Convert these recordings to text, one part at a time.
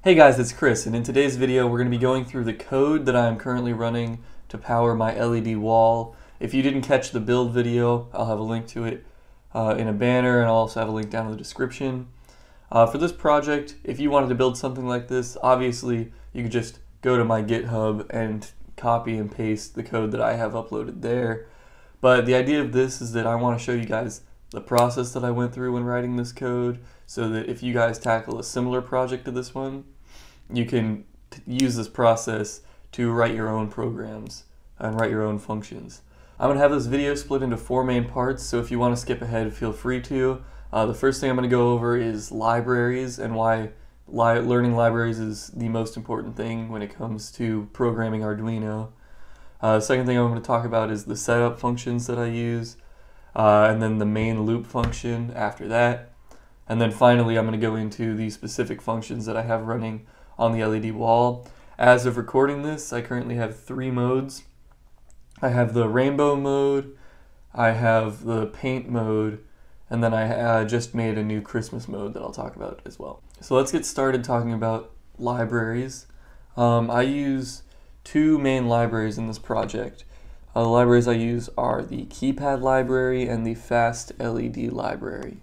Hey guys, it's Chris, and in today's video we're going to be going through the code that I'm currently running to power my LED wall. If you didn't catch the build video, I'll have a link to it in a banner, and I'll also have a link down in the description. For this project, if you wanted to build something like this, obviously you could just go to my GitHub and copy and paste the code that I have uploaded there. But the idea of this is that I want to show you guys the process that I went through when writing this code, so that if you guys tackle a similar project to this one, you can use this process to write your own programs and write your own functions. I'm going to have this video split into 4 main parts, so if you want to skip ahead, feel free to. The first thing I'm going to go over is libraries and why learning libraries is the most important thing when it comes to programming Arduino. The second thing I'm going to talk about is the setup functions that I use, and then the main loop function after that. And then finally I'm going to go into the specific functions that I have running on the LED wall. As of recording this, I currently have 3 modes. I have the rainbow mode, I have the paint mode, and then I just made a new Christmas mode that I'll talk about as well. So let's get started talking about libraries. I use 2 main libraries in this project. The libraries I use are the keypad library and the fast LED library.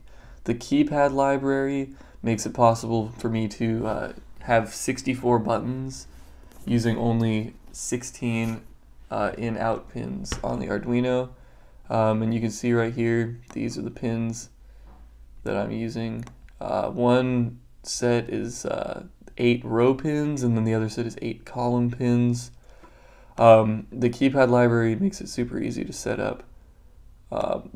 The keypad library makes it possible for me to have 64 buttons using only 16 in-out pins on the Arduino. And you can see right here, these are the pins that I'm using. One set is 8 row pins, and then the other set is 8 column pins. The keypad library makes it super easy to set up.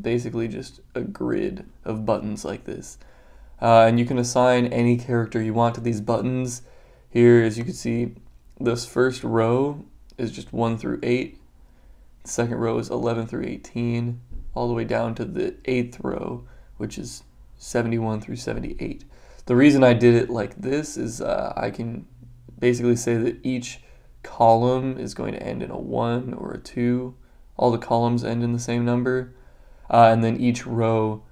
Basically just a grid of buttons like this. And you can assign any character you want to these buttons. Here, as you can see, this first row is just 1 through 8. The second row is 11 through 18, all the way down to the 8th row, which is 71 through 78. The reason I did it like this is I can basically say that each column is going to end in a 1 or a 2. All the columns end in the same number. And then each row,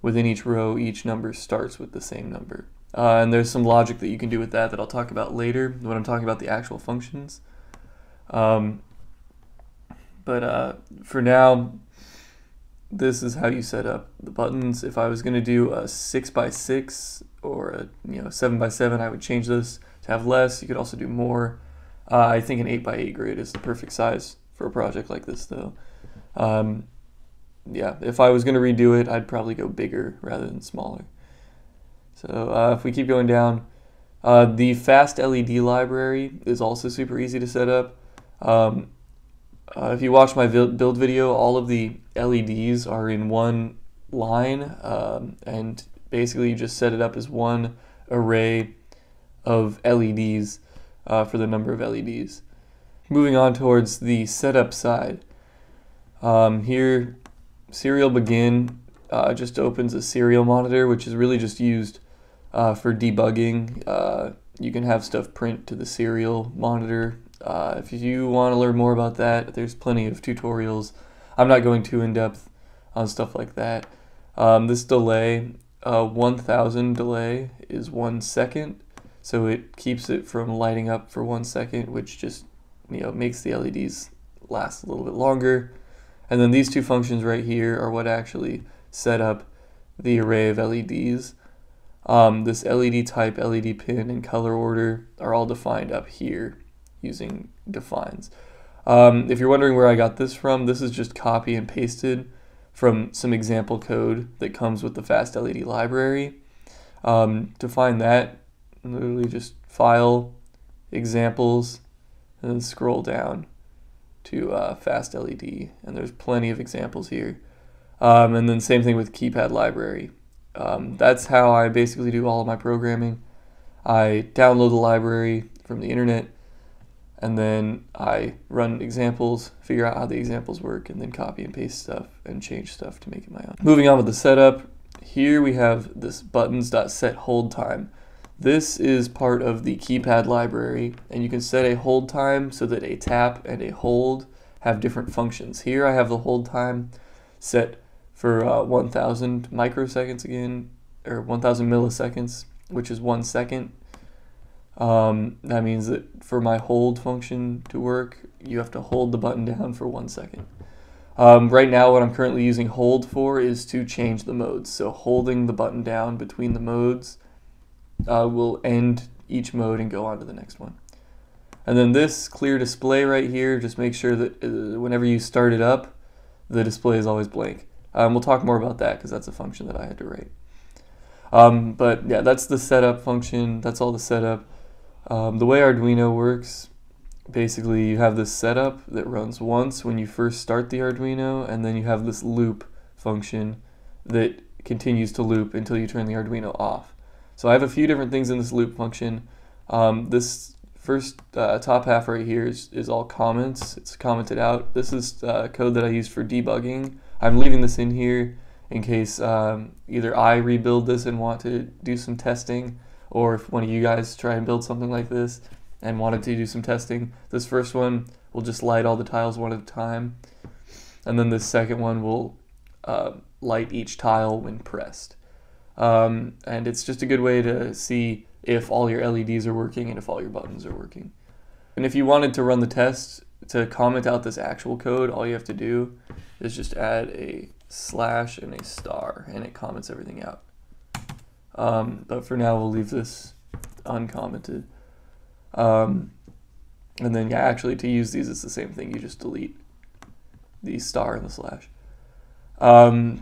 within each row, each number starts with the same number. And there's some logic that you can do with that I'll talk about later when I'm talking about the actual functions. But for now, this is how you set up the buttons. If I was going to do a 6x6 or a 7x7, I would change this to have less. You could also do more. I think an 8x8 grid is the perfect size for a project like this, though. Yeah, if I was going to redo it, I'd probably go bigger rather than smaller. So if we keep going down, the fast LED library is also super easy to set up. If you watch my build video, all of the LEDs are in one line, and basically you just set it up as one array of LEDs for the number of LEDs. Moving on towards the setup side, here serial begin just opens a serial monitor, which is really just used for debugging. You can have stuff print to the serial monitor. If you want to learn more about that, there's plenty of tutorials. I'm not going too in-depth on stuff like that. This delay, 1000 delay is 1 second, so it keeps it from lighting up for 1 second, which just makes the LEDs last a little bit longer. And then these 2 functions right here are what actually set up the array of LEDs. This LED type, LED pin, and color order are all defined up here using defines. If you're wondering where I got this from, this is just copy and pasted from some example code that comes with the fast LED library. To find that, literally just file, examples, and then scroll down to fast LED, and there's plenty of examples here. And then same thing with keypad library. That's how I basically do all of my programming. I download the library from the internet, and then I run examples, figure out how the examples work, and then copy and paste stuff and change stuff to make it my own. Moving on with the setup, here we have this buttons.setHoldTime. This is part of the keypad library, and you can set a hold time so that a tap and a hold have different functions. Here I have the hold time set for 1000 microseconds again, or 1000 milliseconds, which is 1 second. That means that for my hold function to work, you have to hold the button down for 1 second. Right now, what I'm currently using hold for is to change the modes. So holding the button down between the modes will end each mode and go on to the next one. And then this clear display right here, just make sure that whenever you start it up, the display is always blank. We'll talk more about that because that's a function that I had to write. But yeah, that's the setup function. That's all the setup. The way Arduino works, basically you have this setup that runs once when you first start the Arduino, and then you have this loop function that continues to loop until you turn the Arduino off. So I have a few different things in this loop function. This first top half right here is all comments. It's commented out. This is code that I use for debugging. I'm leaving this in here in case either I rebuild this and want to do some testing, or if one of you guys try and build something like this and wanted to do some testing. This first one will just light all the tiles one at a time, and then this second one will light each tile when pressed. And it's just a good way to see if all your LEDs are working and if all your buttons are working. And if you wanted to run the test to comment out this actual code, all you have to do is just add a slash and a star, and it comments everything out. But for now, we'll leave this uncommented. And then, yeah, actually to use these, it's the same thing. You just delete the star and the slash.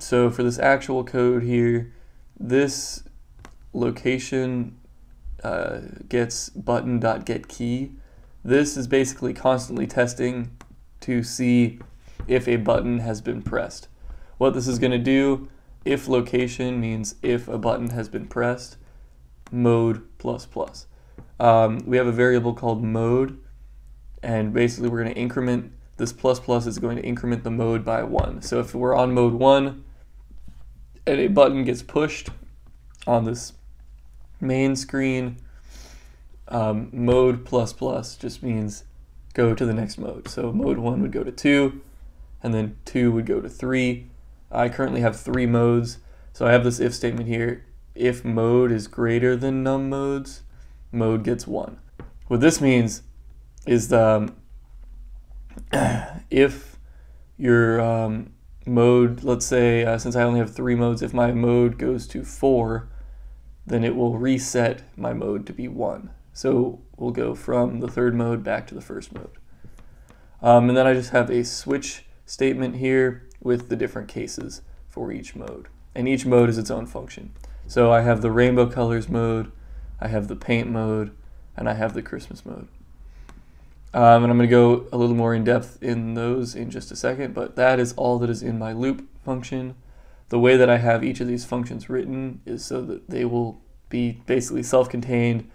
So for this actual code here, this location gets button.getKey. This is basically constantly testing to see if a button has been pressed. What this is going to do, if location means if a button has been pressed, mode ++. We have a variable called mode, and basically we're going to increment this ++ is going to increment the mode by 1. So if we're on mode 1 and a button gets pushed on this main screen, mode ++ just means go to the next mode. So mode 1 would go to 2, and then 2 would go to 3. I currently have 3 modes, so I have this if statement here. If mode is greater than num modes, mode gets 1. What this means is if your mode, let's say, since I only have 3 modes, if my mode goes to 4, then it will reset my mode to be 1. So we'll go from the 3rd mode back to the 1st mode. And then I just have a switch statement here with the different cases for each mode. And each mode is its own function. So I have the rainbow colors mode, I have the paint mode, and I have the Christmas mode. And I'm going to go a little more in depth in those in just a second, but that is all that is in my loop function. The way that I have each of these functions written is so that they will be basically self-contained,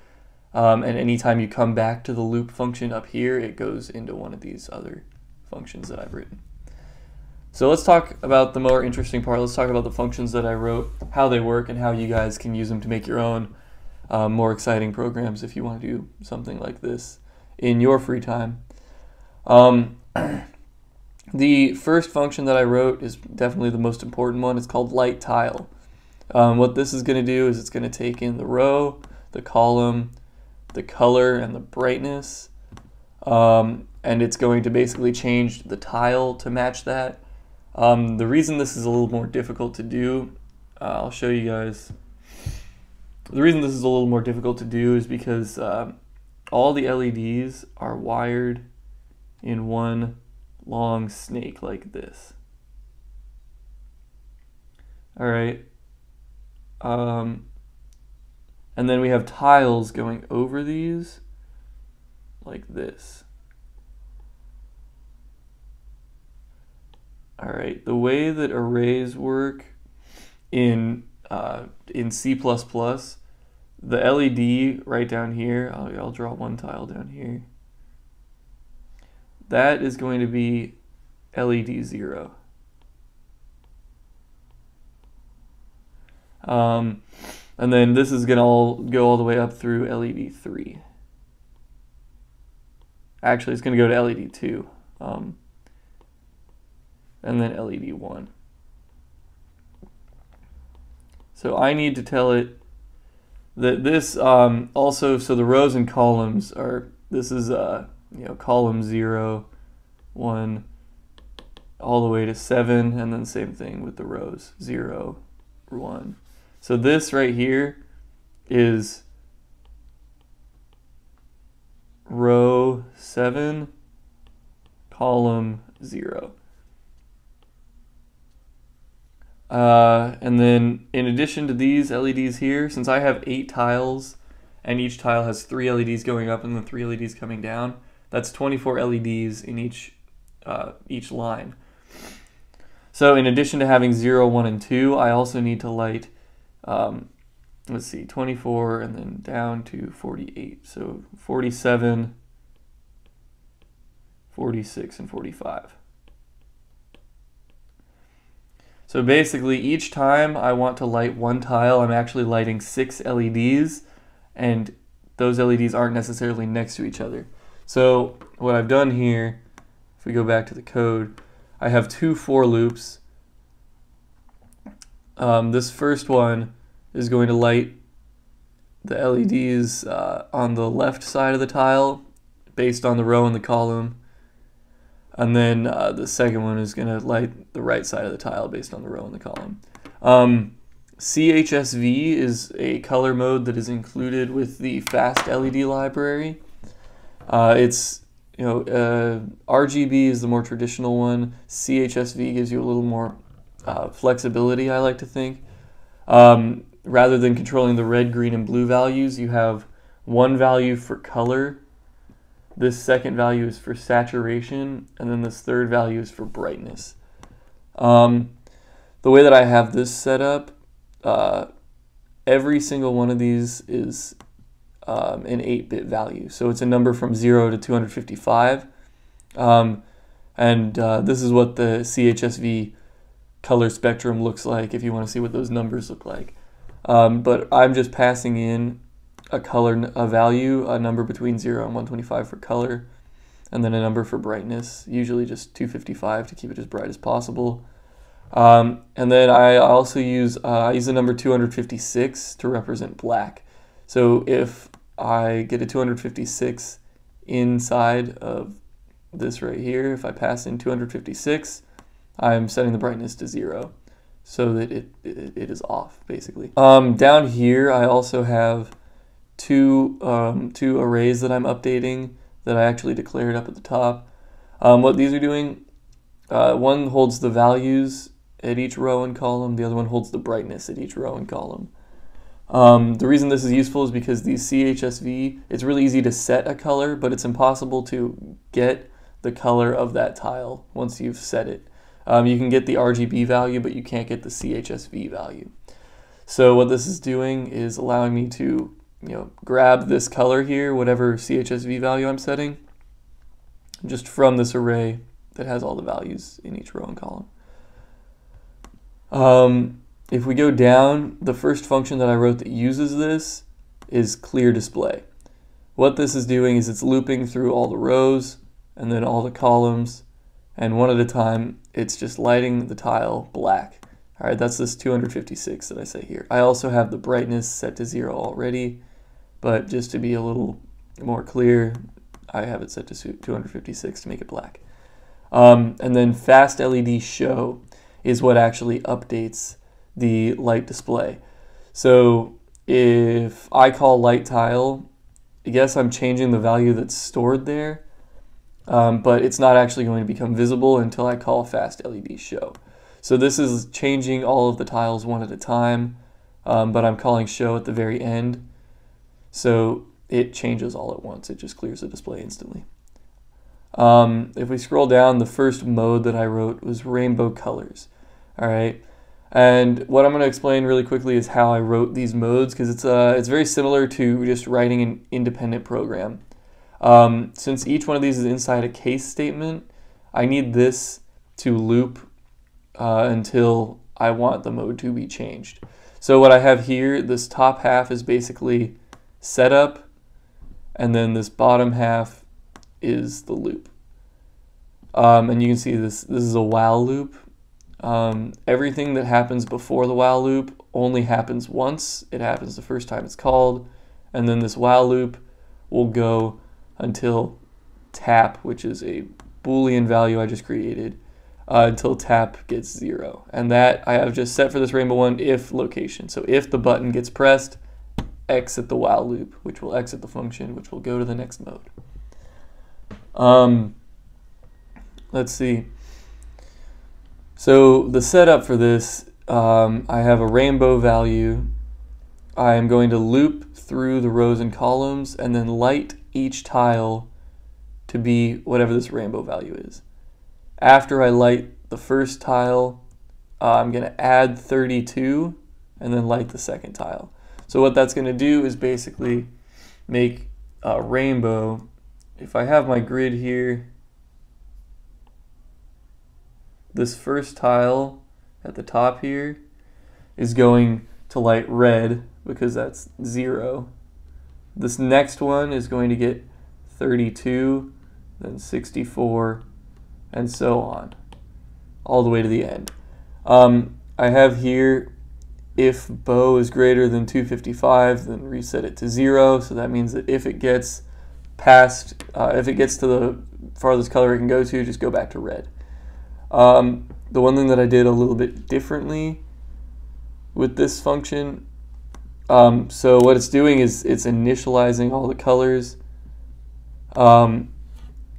and anytime you come back to the loop function up here, it goes into one of these other functions that I've written. So let's talk about the more interesting part. Let's talk about the functions that I wrote, how they work, and how you guys can use them to make your own more exciting programs if you want to do something like this in your free time. The first function that I wrote is definitely the most important one. It's called light tile. What this is going to do is it's going to take in the row, the column, the color, and the brightness, and it's going to basically change the tile to match that. The reason this is a little more difficult to do, I'll show you guys. The reason this is a little more difficult to do is because all the LEDs are wired in one long snake like this. All right. And then we have tiles going over these like this. All right. The way that arrays work in C++, the LED right down here, I'll draw one tile down here. That is going to be LED 0. And then this is going to go all the way up through LED 3. Actually, it's going to go to LED 2. And then LED 1. So I need to tell it This also, so the rows and columns are, this is column 0, 1, all the way to 7, and then same thing with the rows, 0, 1. So this right here is row 7, column 0. And then in addition to these LEDs here, since I have 8 tiles and each tile has 3 LEDs going up and then 3 LEDs coming down, that's 24 LEDs in each line. So in addition to having 0, 1, and 2, I also need to light, let's see, 24 and then down to 48. So 47, 46, and 45. So basically each time I want to light one tile, I'm actually lighting 6 LEDs, and those LEDs aren't necessarily next to each other. So what I've done here, if we go back to the code, I have 2 for loops. This first one is going to light the LEDs on the left side of the tile based on the row and the column. And then the second one is going to light the right side of the tile based on the row and the column. CHSV is a color mode that is included with the Fast LED library. RGB is the more traditional one. CHSV gives you a little more flexibility, I like to think. Rather than controlling the red, green, and blue values, you have one value for color. This second value is for saturation, and then this third value is for brightness. The way that I have this set up, every single one of these is an 8-bit value. So it's a number from 0 to 255. This is what the CHSV color spectrum looks like if you want to see what those numbers look like. But I'm just passing in a value, a number between 0 and 125 for color, and then a number for brightness, usually just 255 to keep it as bright as possible. And then I also use the number 256 to represent black. So if I get a 256 inside of this right here, if I pass in 256, I'm setting the brightness to 0 so that it is off, basically. Down here I also have two arrays that I'm updating that I actually declared up at the top. What these are doing, one holds the values at each row and column, the other one holds the brightness at each row and column. The reason this is useful is because these CHSV, it's really easy to set a color, but it's impossible to get the color of that tile once you've set it. You can get the RGB value, but you can't get the CHSV value. So what this is doing is allowing me to grab this color here, whatever CHSV value I'm setting, just from this array that has all the values in each row and column. If we go down, the first function that I wrote that uses this is clear display. What this is doing is it's looping through all the rows and then all the columns, and one at a time it's just lighting the tile black. Alright, that's this 256 that I say here. I also have the brightness set to 0 already, but just to be a little more clear, I have it set to 256 to make it black. And then Fast LED Show is what actually updates the light display. So if I call light tile, I guess I'm changing the value that's stored there, but it's not actually going to become visible until I call Fast LED Show. So this is changing all of the tiles one at a time, but I'm calling Show at the very end. So it changes all at once. It just clears the display instantly. If we scroll down, the first mode that I wrote was rainbow colors. All right. And what I'm going to explain really quickly is how I wrote these modes, because it's very similar to just writing an independent program. Since each one of these is inside a case statement, I need this to loop until I want the mode to be changed. So what I have here, this top half is basically setup, and then this bottom half is the loop. And you can see this is a while loop. everything that happens before the while loop only happens once. It happens the first time it's called, and then this while loop will go until tap, which is a Boolean value I just created, until tap gets 0. And that I have just set for this Rainbow one if location. So if the button gets pressed, exit the while loop, which will exit the function, which will go to the next mode. Let's see. So the setup for this, I have a rainbow value. I am going to loop through the rows and columns and then light each tile to be whatever this rainbow value is. After I light the first tile, I'm going to add 32 and then light the second tile. So what that's going to do is basically make a rainbow. If I have my grid here, this first tile at the top here is going to light red because that's 0. This next one is going to get 32, then 64, and so on, all the way to the end. I have here, if bow is greater than 255, then reset it to 0. So that means that if it gets past, if it gets to the farthest color it can go to, just go back to red. The one thing that I did a little bit differently with this function, so what it's doing is it's initializing all the colors.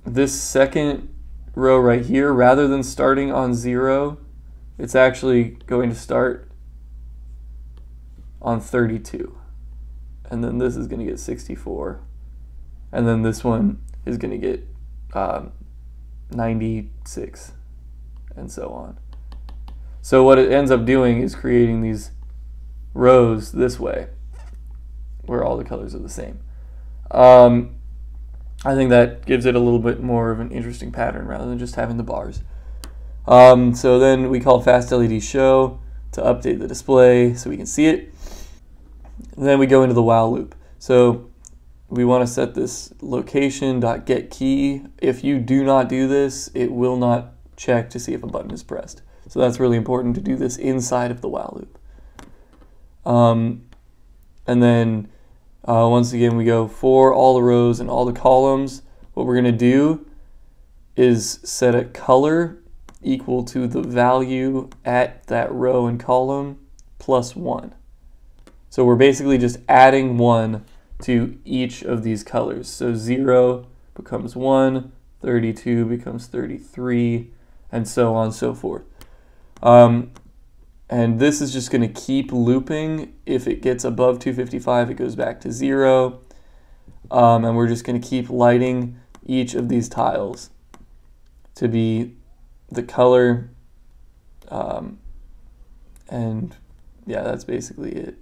This second row right here, rather than starting on 0, it's actually going to start on 32. And then this is going to get 64. And then this one is going to get 96. And so on. So what it ends up doing is creating these rows this way, where all the colors are the same. I think that gives it a little bit more of an interesting pattern rather than just having the bars. So then we call fast LED show to update the display so we can see it. And then we go into the while loop. So we want to set this location.getKey. If you do not do this, it will not check to see if a button is pressed. So that's really important to do this inside of the while loop. And then once again we go for all the rows and all the columns. What we're going to do is set a color equal to the value at that row and column plus 1. So we're basically just adding 1 to each of these colors. So 0 becomes 1, 32 becomes 33, and so on and so forth. And this is just going to keep looping. If it gets above 255, it goes back to 0. And we're just going to keep lighting each of these tiles to be the color. And yeah, that's basically it.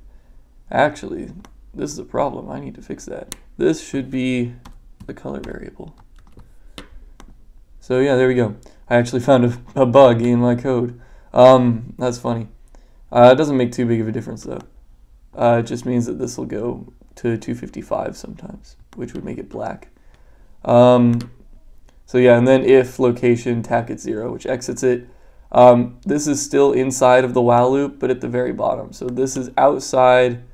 Actually, this is a problem. I need to fix that. This should be the color variable. So yeah, there we go. I actually found a bug in my code. That's funny. It doesn't make too big of a difference though. It just means that this will go to 255 sometimes, which would make it black. So yeah, and then if location tap gets 0, which exits it. This is still inside of the while loop, but at the very bottom. So this is outside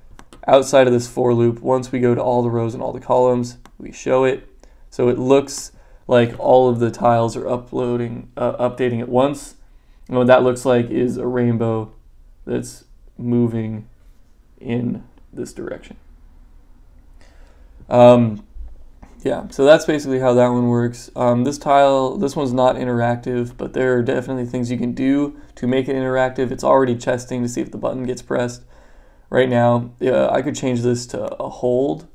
of this for loop. Once we go to all the rows and all the columns, we show it. So it looks like all of the tiles are updating at once. And what that looks like is a rainbow that's moving in this direction. Yeah, so that's basically how that one works. This one's not interactive, but there are definitely things you can do to make it interactive. It's already testing to see if the button gets pressed. Right now, I could change this to a hold,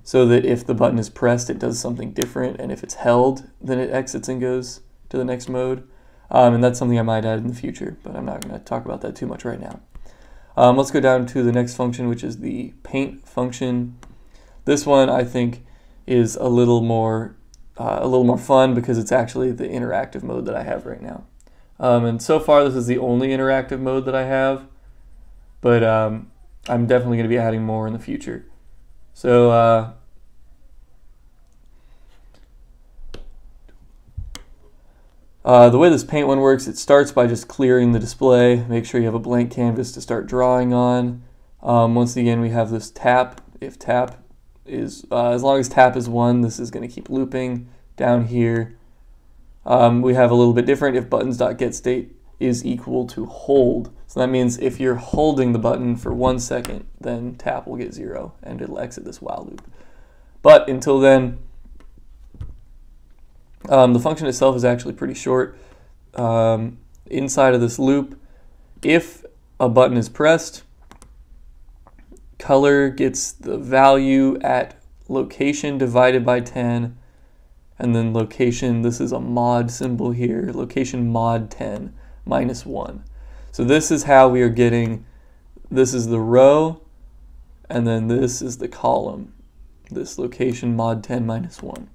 so that if the button is pressed, it does something different, and if it's held, then it exits and goes to the next mode. And that's something I might add in the future, but I'm not going to talk about that too much right now. Let's go down to the next function, which is the paint function. This one I think is a little more fun because it's actually the interactive mode that I have right now. And so far, this is the only interactive mode that I have, but I'm definitely going to be adding more in the future. So The way this paint one works, it starts by just clearing the display. Make sure you have a blank canvas to start drawing on. Once again, we have this tap. If tap is, as long as tap is 1, this is going to keep looping. Down here, we have a little bit different. If buttons.getState is equal to hold. So that means if you're holding the button for 1 second, then tap will get 0 and it'll exit this while loop. But until then, the function itself is actually pretty short. Inside of this loop, if a button is pressed, color gets the value at location divided by 10, and then location, this is a mod symbol here, location mod 10 minus 1. So this is how we are getting, this is the row, and then this is the column, this location mod 10 minus 1.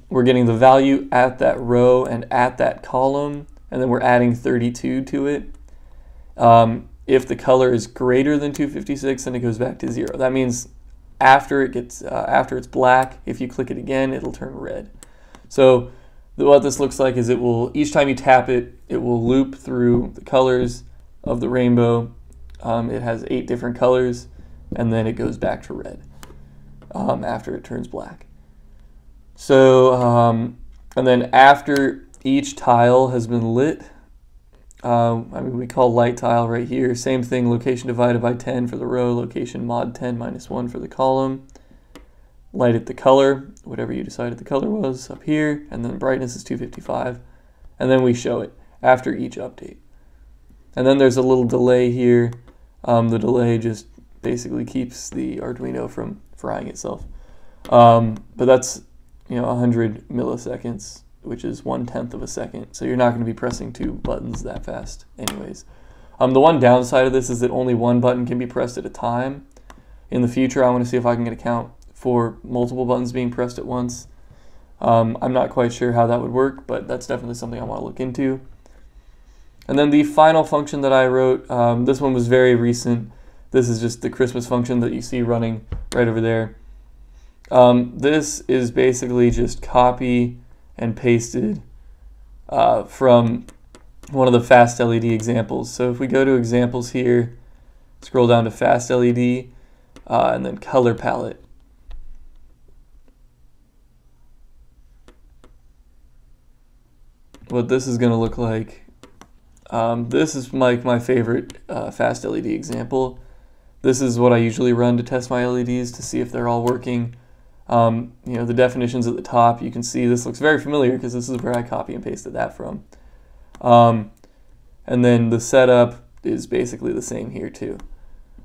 We're getting the value at that row and at that column, and then we're adding 32 to it. If the color is greater than 256, then it goes back to 0. That means after it gets after it's black, if you click it again, it'll turn red. So what this looks like is it will, each time you tap it, it will loop through the colors of the rainbow. It has 8 different colors, and then it goes back to red after it turns black. So, and then after each tile has been lit, I mean, we call light tile right here, same thing, location divided by 10 for the row, location mod 10 minus 1 for the column. Light it the color, whatever you decided the color was up here, and then brightness is 255. And then we show it after each update. And then there's a little delay here. The delay just basically keeps the Arduino from frying itself. But that's, 100 milliseconds, which is 1/10 of a second. So you're not going to be pressing 2 buttons that fast anyways. The one downside of this is that only 1 button can be pressed at a time. In the future, I want to see if I can get a count for multiple buttons being pressed at once. I'm not quite sure how that would work, but that's definitely something I want to look into. And then the final function that I wrote, this one was very recent. This is just the Christmas function that you see running right over there. This is basically just copy and pasted from one of the Fast LED examples. So if we go to examples here, scroll down to Fast LED, and then color palette. What this is going to look like, this is my favorite Fast LED example. This is what I usually run to test my LEDs to see if they're all working. The definitions at the top, you can see this looks very familiar because this is where I copy and pasted that from. And then the setup is basically the same here too.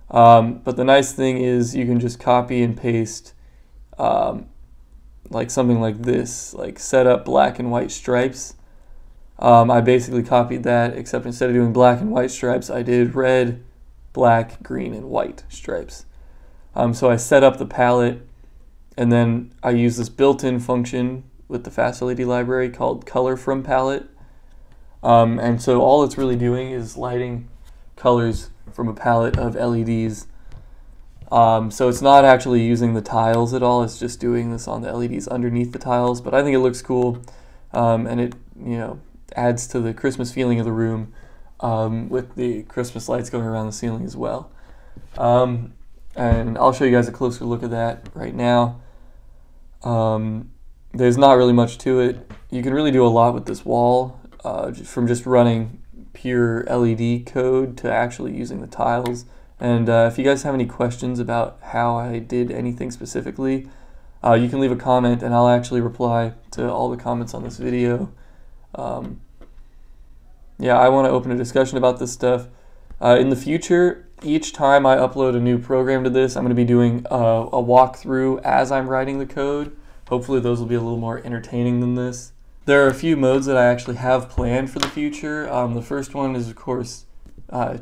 But the nice thing is you can just copy and paste like something like this, like setup black and white stripes. I basically copied that, except instead of doing black and white stripes, I did red, black, green, and white stripes. So I set up the palette, and then I use this built-in function with the Fast LED library called color from palette. And so all it's really doing is lighting colors from a palette of LEDs. So it's not actually using the tiles at all, it's just doing this on the LEDs underneath the tiles, but I think it looks cool, and it adds to the Christmas feeling of the room with the Christmas lights going around the ceiling as well. And I'll show you guys a closer look at that right now. There's not really much to it. You can really do a lot with this wall, from just running pure LED code to actually using the tiles. And if you guys have any questions about how I did anything specifically, you can leave a comment and I'll actually reply to all the comments on this video. Yeah, I want to open a discussion about this stuff. In the future, each time I upload a new program to this, I'm going to be doing a walkthrough as I'm writing the code. Hopefully those will be a little more entertaining than this. There are a few modes that I actually have planned for the future. The first one is, of course,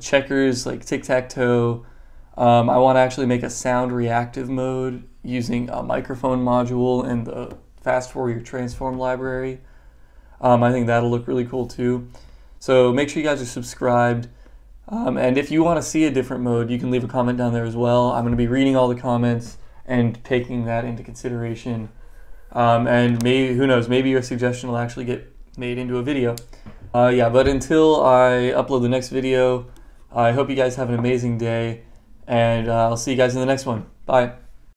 checkers, like tic-tac-toe. I want to actually make a sound reactive mode using a microphone module and the Fast Fourier Transform library. I think that'll look really cool too. So make sure you guys are subscribed. And if you want to see a different mode, you can leave a comment down there as well. I'm going to be reading all the comments and taking that into consideration. And maybe, who knows, maybe your suggestion will actually get made into a video. Yeah, but until I upload the next video, I hope you guys have an amazing day, and I'll see you guys in the next one. Bye.